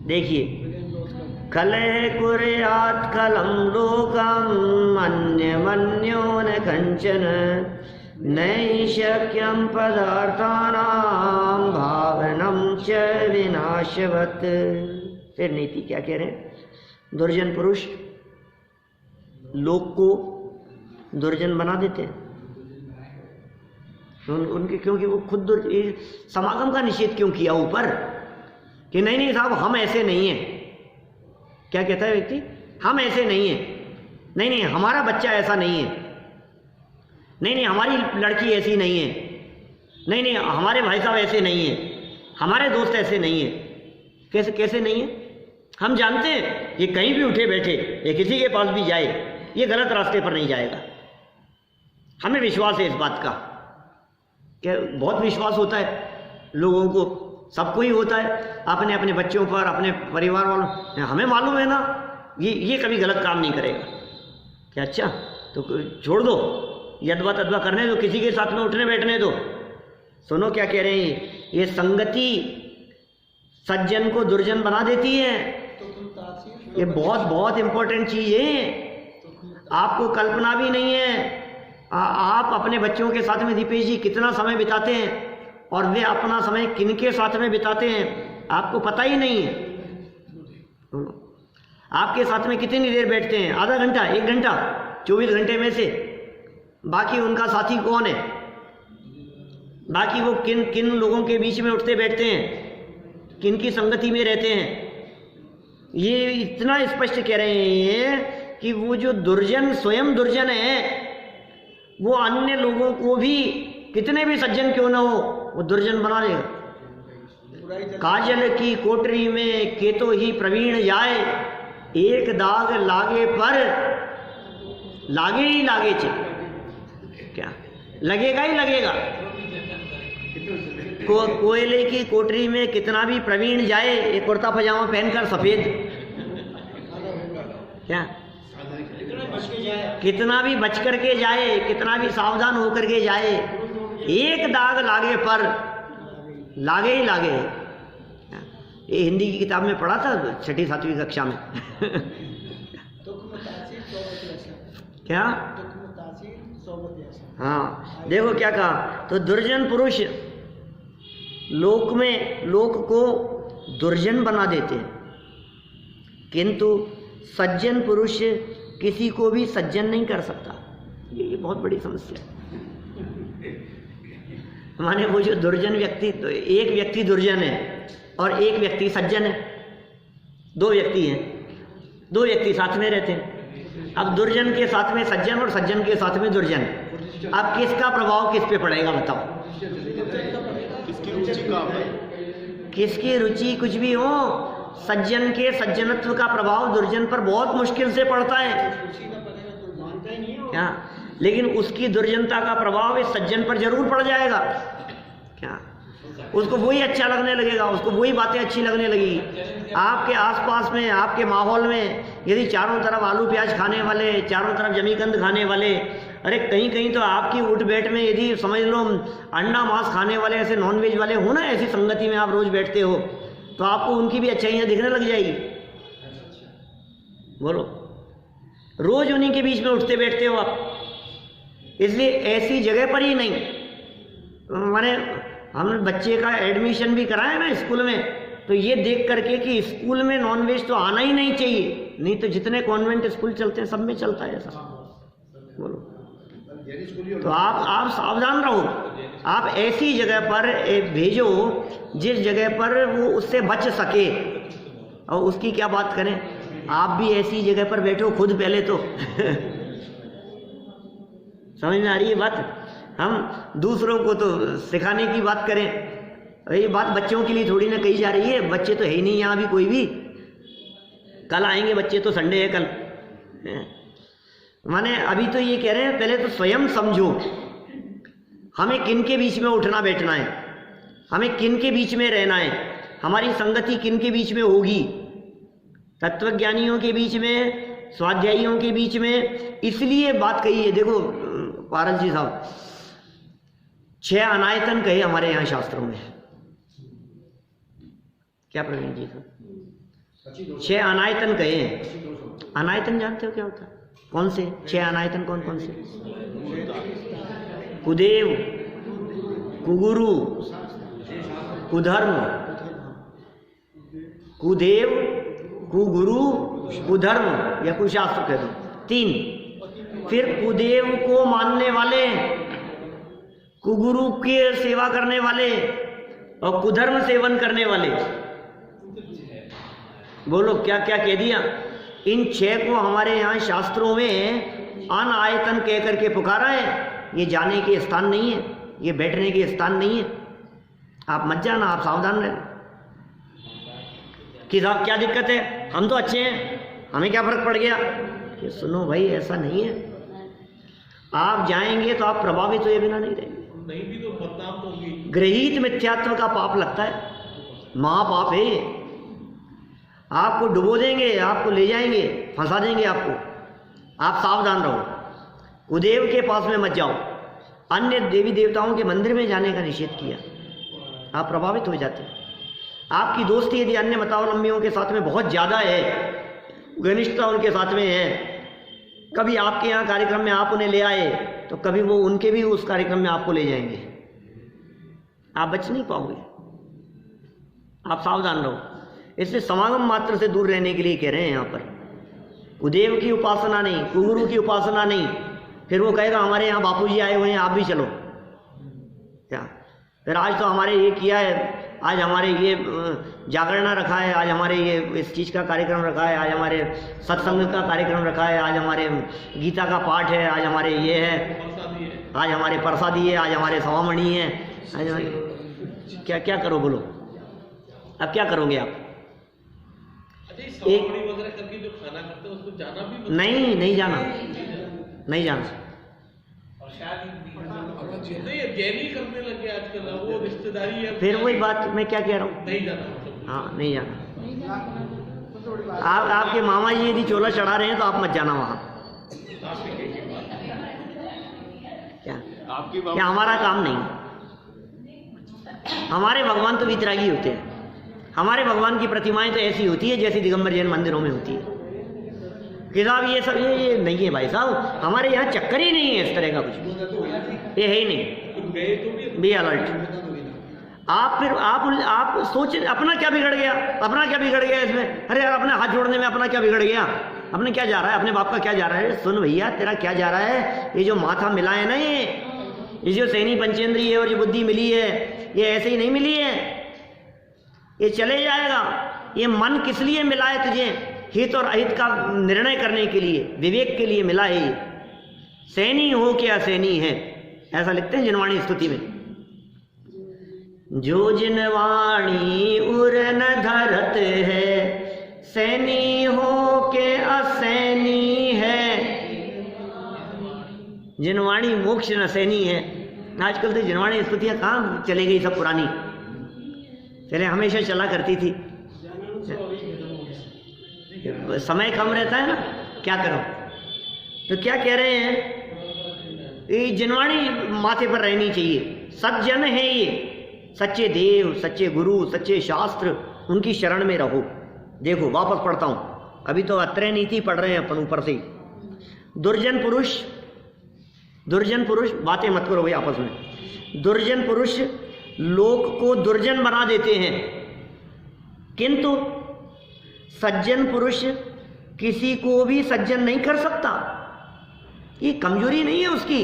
देखिए, कलह कुर्यात् कलम लोकम अन्यमन्यो न कंचन नैशक्यम पदार्थानां भावनम च विनाशवत्। फिर नीति क्या कह रहे हैं? दुर्जन पुरुष लोक को दुर्जन बना देते हैं उनके, क्योंकि वो खुद समागम का निषेध क्यों किया ऊपर कि नहीं साहब हम ऐसे नहीं हैं। क्या कहता है व्यक्ति? हम ऐसे नहीं हैं, नहीं हमारा बच्चा ऐसा नहीं है, नहीं हमारी लड़की ऐसी नहीं है, नहीं हमारे भाई साहब ऐसे नहीं है, हमारे दोस्त ऐसे नहीं है। कैसे नहीं है? हम जानते हैं ये कहीं भी उठे बैठे या किसी के पास भी जाए, ये गलत रास्ते पर नहीं जाएगा। हमें विश्वास है इस बात का, क्या बहुत विश्वास होता है लोगों को, सबको ही होता है, अपने अपने बच्चों पर, अपने परिवार वालों। हमें मालूम है ना ये कभी गलत काम नहीं करेगा। क्या अच्छा, तो छोड़ दो, यदवा तदवा करने दो, किसी के साथ में उठने बैठने दो। सुनो क्या कह रहे हैं, ये संगति सज्जन को दुर्जन बना देती है। ये बहुत इंपॉर्टेंट चीज है, आपको कल्पना भी नहीं है। आप अपने बच्चों के साथ में दीपेश जी कितना समय बिताते हैं और वे अपना समय किनके साथ में बिताते हैं आपको पता ही नहीं है। आपके साथ में कितनी देर बैठते हैं? आधा घंटा, 1 घंटा, 24 घंटे में से बाकी उनका साथी कौन है? बाकी वो किन लोगों के बीच में उठते बैठते हैं, किन की संगति में रहते हैं? ये इतना स्पष्ट कह रहे हैं कि वो जो दुर्जन स्वयं दुर्जन है, वो अन्य लोगों को भी कितने भी सज्जन क्यों ना हो वो दुर्जन बना देगा। काजल की कोटरी में केतो ही प्रवीण जाए, एक दाग लागे पर लागे ही लागे चे। क्या लगेगा ही लगेगा। कोयले की कोटरी में कितना भी प्रवीण जाए, एक कुर्ता पजामा पहनकर सफेद, क्या कितना भी बच करके जाए, कितना भी सावधान होकर के जाए, एक दाग लागे पर लागे ही लागे। ये हिंदी की किताब में पढ़ा था 6ठी 7वीं कक्षा में। क्या? हाँ, देखो क्या कहा, तो दुर्जन पुरुष लोक को दुर्जन बना देते हैं, किंतु सज्जन पुरुष किसी को भी सज्जन नहीं कर सकता। ये बहुत बड़ी समस्या है। माने वो जो दुर्जन व्यक्ति, तो एक व्यक्ति दुर्जन है और एक व्यक्ति सज्जन है, दो व्यक्ति हैं, दो व्यक्ति साथ में रहते हैं। अब दुर्जन के साथ में सज्जन और सज्जन के साथ में दुर्जन, अब किसका प्रभाव किस पे पड़ेगा बताओ? किसकी रुचि कहाँ है? किसकी रुचि कुछ भी हो, सज्जन के सज्जनत्व का प्रभाव दुर्जन पर बहुत मुश्किल से पड़ता है क्या? लेकिन उसकी दुर्जनता का प्रभाव इस सज्जन पर जरूर पड़ जाएगा क्या? उसको वही अच्छा लगने लगेगा, उसको वही बातें अच्छी लगने लगेगी। आपके आसपास में, आपके माहौल में यदि चारों तरफ आलू प्याज खाने वाले, चारों तरफ जमीकंद खाने वाले, अरे कहीं कहीं तो आपकी उठ बैठ में यदि समझ लो अंडा मांस खाने वाले, ऐसे नॉनवेज वाले हो ना, ऐसी संगति में आप रोज बैठते हो, तो आपको उनकी भी अच्छाइयाँ दिखने लग जाएगी। बोलो, रोज उन्हीं के बीच में उठते बैठते हो आप। इसलिए ऐसी जगह पर ही नहीं, माने हमने बच्चे का एडमिशन भी कराया ना स्कूल में, तो ये देख करके कि स्कूल में नॉनवेज तो आना ही नहीं चाहिए, नहीं तो जितने कॉन्वेंट स्कूल चलते हैं सब में चलता है ऐसा। बोलो, तो आप सावधान रहो, आप ऐसी जगह पर भेजो जिस जगह पर वो उससे बच सके। और उसकी क्या बात करें, आप भी ऐसी जगह पर बैठो खुद पहले तो समझ में आ रही है बात? हम दूसरों को तो सिखाने की बात करें, ये बात बच्चों के लिए थोड़ी ना कही जा रही है। बच्चे तो है ही नहीं यहाँ भी कोई भी, कल आएंगे बच्चे, तो संडे है कल। माने अभी तो ये कह रहे हैं पहले तो स्वयं समझो हमें किन के बीच में उठना बैठना है, हमें किन के बीच में रहना है, हमारी संगति किन के बीच में होगी, तत्वज्ञानियों के बीच में, स्वाध्यायियों के बीच में। इसलिए बात कही है, देखो पारस जी साहब, 6 अनायतन कहे हमारे यहाँ शास्त्रों में, क्या प्रवीण जी साहब? 6 अनायतन कहे हैं। अनायतन जानते हो क्या होता है? कौन से 6 अनायतन? कौन कौन से? कुदेव, कुगुरु, कुधर्म, कुदेव, कुगुरु, कुधर्म या कुशास्त्र कह दो, 3। फिर कुदेव को मानने वाले, कुगुरु के सेवा करने वाले और कुधर्म सेवन करने वाले। बोलो क्या क्या कह दिया? इन 6 को हमारे यहाँ शास्त्रों में अनायतन कह करके पुकारा है। ये जाने के स्थान नहीं है, ये बैठने के स्थान नहीं है। आप मत जाना, आप सावधान रहना कि साहब क्या दिक्कत है, हम तो अच्छे हैं, हमें क्या फर्क पड़ गया। कि सुनो भाई, ऐसा नहीं है। आप जाएंगे तो आप प्रभावित हुए बिना नहीं रहेंगे, नहीं भी तो बदनाम होगी। गृहीत मिथ्यात्व का पाप लगता है, महापाप है। आपको डुबो देंगे, आपको ले जाएंगे, फंसा देंगे आपको। आप सावधान रहो, कुदेव के पास में मत जाओ। अन्य देवी देवताओं के मंदिर में जाने का निषेध किया, आप प्रभावित हो जाते हैं। आपकी दोस्ती यदि अन्य मतावलंबियों के साथ में बहुत ज़्यादा है, घनिष्ठता उनके साथ में है, कभी आपके यहाँ कार्यक्रम में आप उन्हें ले आए तो कभी वो उनके भी उस कार्यक्रम में आपको ले जाएंगे, आप बच नहीं पाओगे। आप सावधान रहो। इसलिए समागम मात्र से दूर रहने के लिए कह रहे हैं यहाँ पर। कुदेव की उपासना नहीं, कुगुरु की उपासना नहीं। फिर वो कहेगा हमारे यहाँ बापूजी आए हुए हैं, आप भी चलो क्या? फिर आज तो हमारे ये किया है, आज हमारे ये जागरणा रखा है, आज हमारे ये इस चीज़ का कार्यक्रम रखा है, आज हमारे सत्संग का कार्यक्रम रखा है, आज हमारे गीता का पाठ है, आज हमारे ये है, आज हमारे प्रसादी है, आज हमारे सवामणि है, आज हमारे क्या क्या करो बोलो, अब क्या करोगे आप? एक जो खाना करते हैं उसको जाना भी नहीं, नहीं जाना, नहीं जाना। और शायद जैनी करने लगे आजकल, वो रिश्तेदारी है। फिर वही बात मैं क्या कह रहा हूँ, नहीं जाना। हाँ नहीं जाना। आप आपके मामा जी यदि चोला चढ़ा रहे हैं तो आप मत जाना वहाँ। क्या हमारा काम नहीं। हमारे भगवान तो वितरागी होते हैं। हमारे भगवान की प्रतिमाएं तो ऐसी होती है जैसी दिगंबर जैन मंदिरों में होती है कि साहब ये सब ये नहीं है भाई साहब, हमारे यहाँ चक्कर ही नहीं है इस तरह का कुछ भी, ये है ही नहीं। Be alert. आप फिर आप सोच अपना क्या बिगड़ गया, अपना क्या बिगड़ गया इसमें? अरे यार अपने हाथ जोड़ने में अपना क्या बिगड़ गया? अपने क्या जा रहा है? अपने बाप का क्या जा रहा है? सुन भैया, तेरा क्या जा रहा है? ये जो माथा मिला है ना, ये जो सैनी पंचेंद्री है और जो बुद्धि मिली है, ये ऐसे ही नहीं मिली है, ये चले जाएगा। ये मन किस लिए मिला है तुझे? हित और अहित का निर्णय करने के लिए, विवेक के लिए मिला है ये। सैनी हो क्या सैनी है, ऐसा लिखते हैं जिनवाणी स्तुति में। जो जिनवाणी उर न धरत है, सैनी हो के असैनी है। जिनवाणी मोक्ष न सैनी है। आजकल तो जिनवाणी स्तुतियां कहाँ चले गई, सब पुरानी, पहले हमेशा चला करती थी। समय कम रहता है ना, क्या करो। तो क्या कह रहे हैं, ये जिनवाणी माथे पर रहनी चाहिए। सज्जन है ये, सच्चे देव, सच्चे गुरु, सच्चे शास्त्र, उनकी शरण में रहो। देखो वापस पढ़ता हूं, अभी तो अत्रय नीति पढ़ रहे हैं अपन ऊपर से। दुर्जन पुरुष, दुर्जन पुरुष, बातें मत करो भाई आपस में। दुर्जन पुरुष लोक को दुर्जन बना देते हैं, किंतु सज्जन पुरुष किसी को भी सज्जन नहीं कर सकता। ये कमजोरी नहीं है उसकी,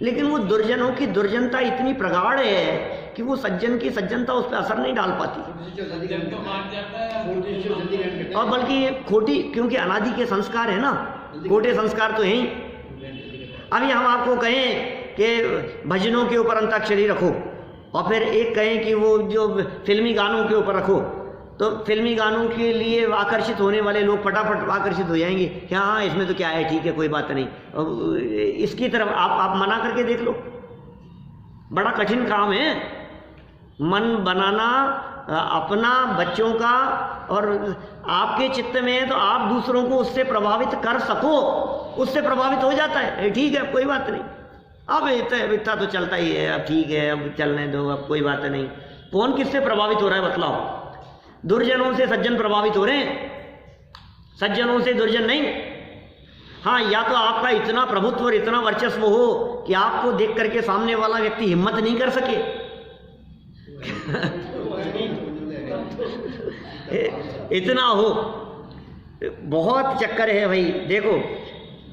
लेकिन वो दुर्जनों की दुर्जनता इतनी प्रगाढ़ है कि वो सज्जन की सज्जनता उस पर असर नहीं डाल पाती। और बल्कि ये खोटी, क्योंकि अनादि के संस्कार है ना, खोटे संस्कार तो हैं ही। अभी हम आपको कहें कि भजनों के ऊपर अंताक्षरी रखो, और फिर एक कहें कि वो जो फिल्मी गानों के ऊपर रखो, तो फिल्मी गानों के लिए आकर्षित होने वाले लोग फटाफट आकर्षित हो जाएंगे कि हाँ इसमें तो क्या है, ठीक है कोई बात नहीं। और इसकी तरफ आप मना करके देख लो, बड़ा कठिन काम है मन बनाना अपना, बच्चों का, और आपके चित्त में है तो आप दूसरों को उससे प्रभावित कर सको, उससे प्रभावित हो जाता है, ठीक है कोई बात नहीं, अब इतना तो चलता ही है, अब ठीक है, अब चलने दो, अब कोई बात नहीं। कौन किससे प्रभावित हो रहा है बतलाओ? दुर्जनों से सज्जन प्रभावित हो रहे हैं, सज्जनों से दुर्जन नहीं। हाँ, या तो आपका इतना प्रभुत्व और इतना वर्चस्व हो कि आपको देख करके सामने वाला व्यक्ति हिम्मत नहीं कर सके। इतना हो, बहुत चक्कर है भाई। देखो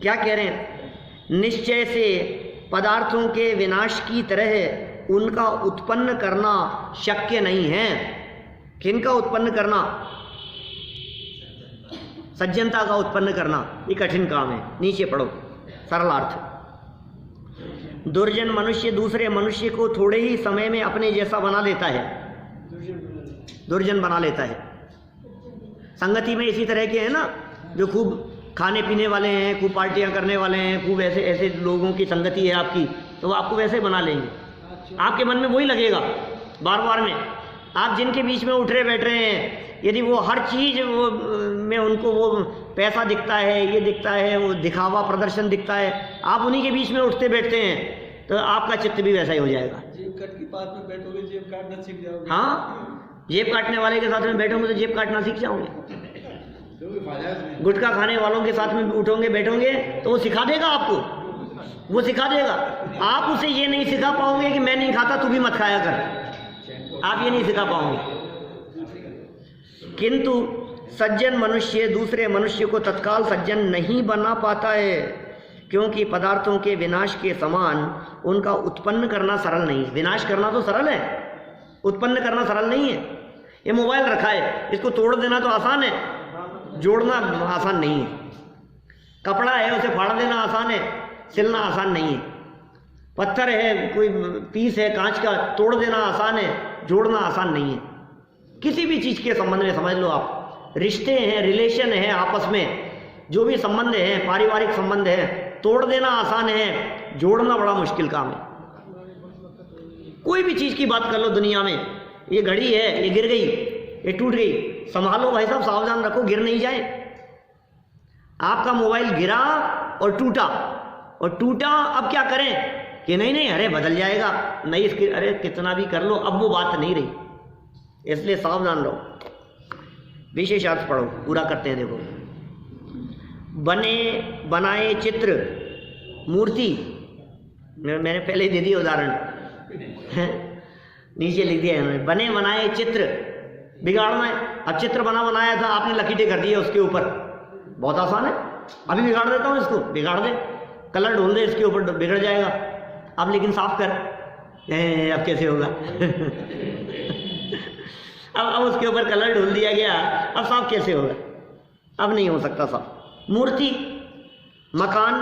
क्या कह रहे हैं, निश्चय से पदार्थों के विनाश की तरह उनका उत्पन्न करना शक्य नहीं है। किनका उत्पन्न करना? सज्जनता का उत्पन्न करना, ये कठिन काम है। नीचे पढ़ो सरल अर्थ। दुर्जन मनुष्य दूसरे मनुष्य को थोड़े ही समय में अपने जैसा बना लेता है, दुर्जन बना लेता है। संगति में इसी तरह के हैं ना, जो खूब खाने पीने वाले हैं, खूब पार्टियां करने वाले हैं, खूब ऐसे ऐसे लोगों की संगति है आपकी, तो वो आपको वैसे बना लेंगे। आपके मन में वही लगेगा बार बार में। आप जिनके बीच में उठ रहे बैठ रहे हैं, यदि वो हर चीज़ वो में उनको वो पैसा दिखता है, ये दिखता है, वो दिखावा प्रदर्शन दिखता है, आप उन्हीं के बीच में उठते बैठते हैं, तो आपका चित्त भी वैसा ही हो जाएगा। जेब कट की बात में बैठोगे, जेब काटना सीख जाओगे। हाँ, जेब काटने वाले के साथ में बैठोगे तो जेब काटना सीख जाओगे। गुटखा खाने वालों के साथ में उठोगे बैठोगे तो वो सिखा देगा आपको, वो सिखा देगा। आप उसे ये नहीं सिखा पाओगे कि मैं नहीं खाता तू भी मत खाया कर, आप ये नहीं सिखा पाओगे। किंतु सज्जन मनुष्य दूसरे मनुष्य को तत्काल सज्जन नहीं बना पाता है, क्योंकि पदार्थों के विनाश के समान उनका उत्पन्न करना सरल नहीं। विनाश करना तो सरल है, उत्पन्न करना सरल नहीं है। ये मोबाइल रखा है, इसको तोड़ देना तो आसान है, जोड़ना आसान नहीं है। कपड़ा है, उसे फाड़ देना आसान है, सिलना आसान नहीं है। पत्थर है, कोई पीस है कांच का, तोड़ देना आसान है, जोड़ना आसान नहीं है। किसी भी चीज़ के संबंध में समझ लो आप, रिश्ते हैं, रिलेशन है, आपस में जो भी संबंध है, पारिवारिक संबंध है, तोड़ देना आसान है, जोड़ना बड़ा मुश्किल काम है। कोई भी चीज़ की बात कर लो दुनिया में, ये घड़ी है, ये गिर गई, ये टूट गई, संभालो भाई साहब, सावधान रखो गिर नहीं जाए। आपका मोबाइल गिरा और टूटा, अब क्या करें कि नहीं अरे बदल जाएगा, नहीं इसकी अरे कितना भी कर लो, अब वो बात नहीं रही। इसलिए सावधान रहो। विशेष अर्थ पढ़ो, पूरा करते हैं। देखो, बने बनाए चित्र मूर्ति, मैंने पहले दे दिया उदाहरण, नीचे लिख दिया है, बने बनाए चित्र बिगाड़ना है। अब चित्र बनाया था आपने, लकीटें कर दिए उसके ऊपर, बहुत आसान है। अभी बिगाड़ देता हूँ इसको, बिगाड़ दे, कलर ढूंढ दे इसके ऊपर, बिगड़ जाएगा। अब लेकिन साफ कर, अब कैसे होगा? अब उसके ऊपर कलर ढूंढ दिया गया, अब साफ कैसे होगा? अब नहीं हो सकता साफ। मूर्ति, मकान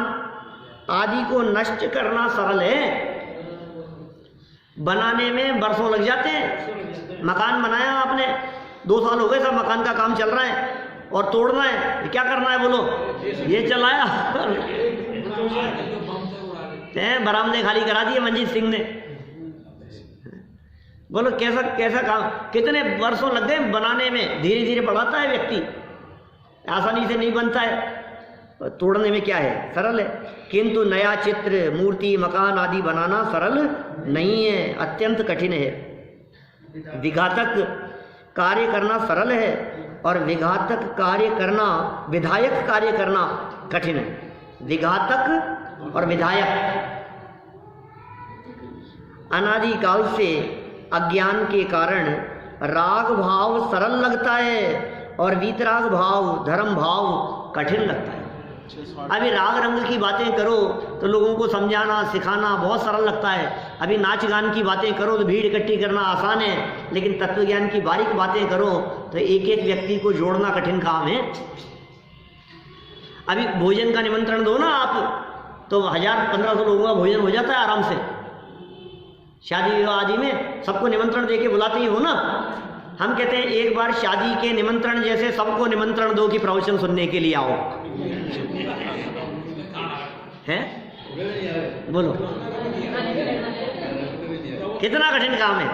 आदि को नष्ट करना सरल है, बनाने में बरसों लग जाते हैं। मकान बनाया आपने, 2 साल हो गए, सब मकान का काम चल रहा है और तोड़ना है, क्या करना है बोलो? ये चलाया बरामदे खाली करा दिए मंजीत सिंह ने। बोलो कैसा कैसा काम, कितने वर्षों लग गए बनाने में। धीरे धीरे बढ़ाता है व्यक्ति, आसानी से नहीं बनता है। तोड़ने में क्या है, सरल है। किंतु नया चित्र, मूर्ति, मकान आदि बनाना सरल नहीं है, अत्यंत कठिन है। विघातक कार्य करना सरल है और विघातक कार्य करना, विधायक कार्य करना कठिन है। विघातक और विधायक, अनादिकाल से अज्ञान के कारण राग भाव सरल लगता है और वीतराग भाव, धर्म भाव कठिन लगता है। अभी राग रंग की बातें करो तो लोगों को समझाना सिखाना बहुत सरल लगता है। अभी नाच गान की बातें करो तो भीड़ इकट्ठी करना आसान है, लेकिन तत्वज्ञान की बारीक बातें करो तो एक एक व्यक्ति को जोड़ना कठिन काम है। अभी भोजन का निमंत्रण दो ना आप, तो 1000-1500 लोगों का भोजन हो जाता है आराम से। शादी विवाह आदि में सबको निमंत्रण देके बुलाते ही हो ना। हम कहते हैं एक बार शादी के निमंत्रण जैसे सबको निमंत्रण दो कि प्रवचन सुनने के लिए आओ, है? बोलो कितना कठिन काम है।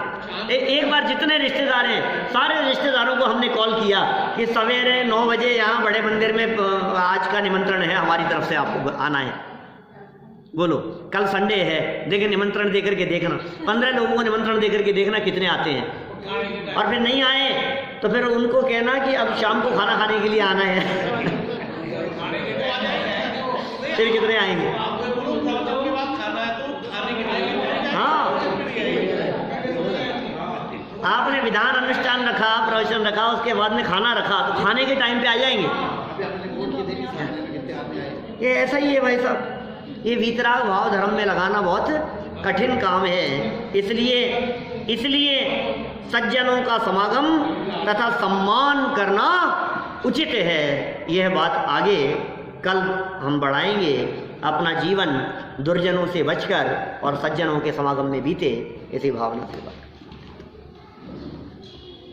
एक बार जितने रिश्तेदार हैं, सारे रिश्तेदारों को हमने कॉल किया कि सवेरे 9 बजे यहाँ बड़े मंदिर में आज का निमंत्रण है, हमारी तरफ से आपको आना है। बोलो कल संडे है, देखिए निमंत्रण देकर के देखना, 15 लोगों को निमंत्रण देकर के देखना कितने आते हैं। और फिर नहीं आए तो फिर उनको कहना कि अब शाम को खाना खाने के लिए आना है। फिर कितने आएंगे? हाँ, आपने विधान अनुष्ठान रखा, प्रवचन रखा, उसके बाद में खाना रखा, तो खाने के टाइम पे आ जाएंगे। ये ऐसा ही है भाई साहब, ये वीतराग भाव धर्म में लगाना बहुत कठिन काम है। इसलिए सज्जनों का समागम तथा सम्मान करना उचित है। यह बात आगे कल हम बढ़ाएंगे। अपना जीवन दुर्जनों से बचकर और सज्जनों के समागम में बीते, इसी भावना से बात।